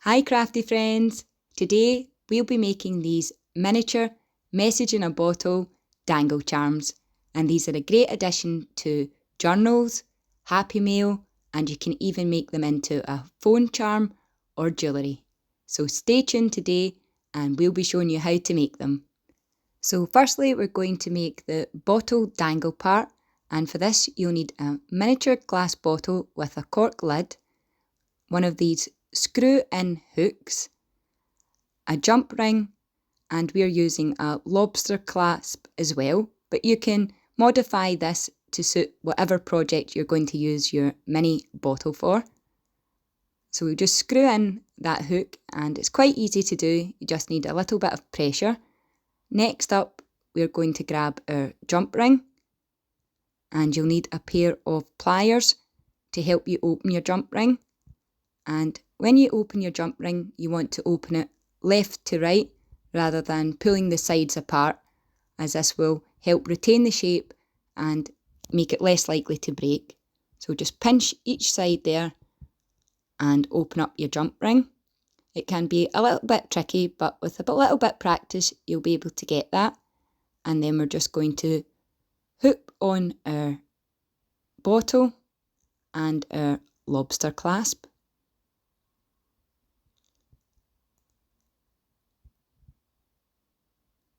Hi crafty friends! Today we'll be making these miniature message in a bottle dangle charms, and these are a great addition to journals, happy mail, and you can even make them into a phone charm or jewellery. So stay tuned today and we'll be showing you how to make them. So firstly we're going to make the bottle dangle part, and for this you'll need a miniature glass bottle with a cork lid, one of these screw-in hooks, a jump ring, and we're using a lobster clasp as well, but you can modify this to suit whatever project you're going to use your mini bottle for. So we just screw in that hook, and it's quite easy to do, you just need a little bit of pressure. Next up we're going to grab our jump ring, and you'll need a pair of pliers to help you open your jump ring. And when you open your jump ring, you want to open it left to right rather than pulling the sides apart, as this will help retain the shape and make it less likely to break. So just pinch each side there and open up your jump ring. It can be a little bit tricky, but with a little bit of practice you'll be able to get that. And then we're just going to hook on our bottle and our lobster clasp.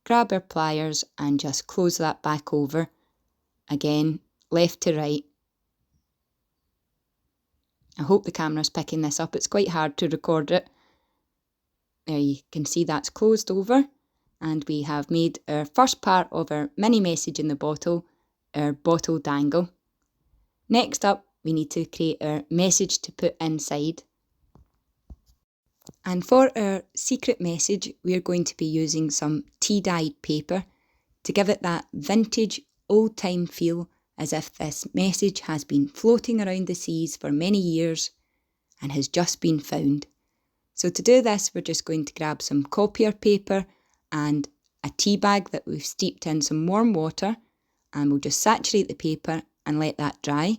Grab our pliers and just close that back over, again left to right. I hope the camera's picking this up, it's quite hard to record it. There you can see that's closed over, and we have made our first part of our mini message in the bottle, our bottle dangle. Next up we need to create our message to put inside. And for our secret message, we're going to be using some tea-dyed paper to give it that vintage, old-time feel, as if this message has been floating around the seas for many years and has just been found. So to do this, we're just going to grab some copier paper and a tea bag that we've steeped in some warm water, and we'll just saturate the paper and let that dry.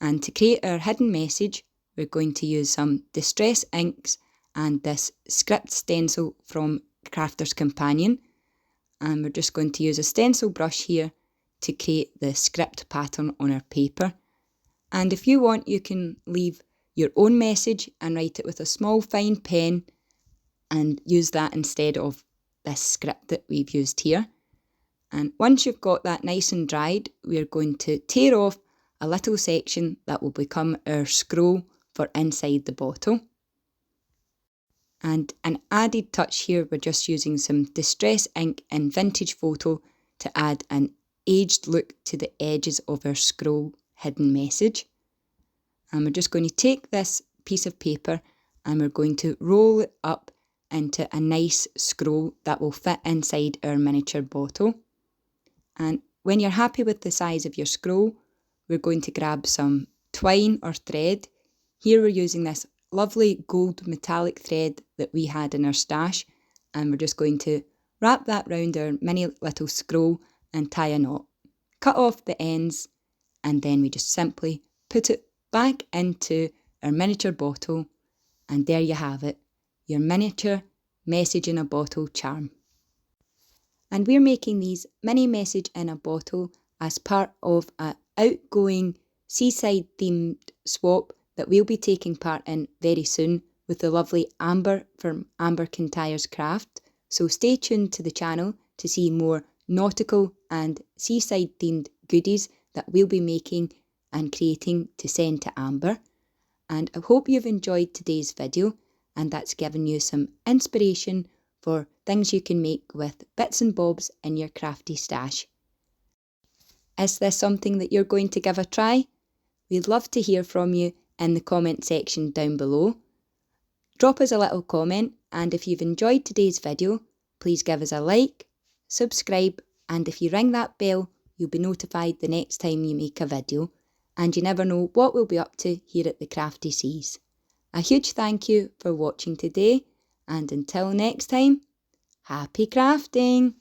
And to create our hidden message, we're going to use some distress inks and this script stencil from Crafter's Companion, and we're just going to use a stencil brush here to create the script pattern on our paper. And if you want, you can leave your own message and write it with a small fine pen and use that instead of this script that we've used here. And once you've got that nice and dried, we're going to tear off a little section that will become our scroll for inside the bottle. And an added touch here, we're just using some distress ink in Vintage Photo to add an aged look to the edges of our scroll hidden message. And we're just going to take this piece of paper and we're going to roll it up into a nice scroll that will fit inside our miniature bottle. And when you're happy with the size of your scroll, we're going to grab some twine or thread. Here we're using this lovely gold metallic thread that we had in our stash, and we're just going to wrap that round our mini little scroll and tie a knot. Cut off the ends, and then we just simply put it back into our miniature bottle, and there you have it, your miniature message in a bottle charm. And we're making these mini message in a bottle as part of an outgoing seaside themed swap that we'll be taking part in very soon with the lovely Amber from Amber Kintyre's Craft. So stay tuned to the channel to see more nautical and seaside themed goodies that we'll be making and creating to send to Amber. And I hope you've enjoyed today's video and that's given you some inspiration for things you can make with bits and bobs in your crafty stash. Is this something that you're going to give a try? We'd love to hear from you in the comment section down below. Drop us a little comment, and if you've enjoyed today's video, please give us a like, subscribe, and if you ring that bell, you'll be notified the next time you make a video, and you never know what we'll be up to here at the Crafty Seas. A huge thank you for watching today, and until next time, happy crafting!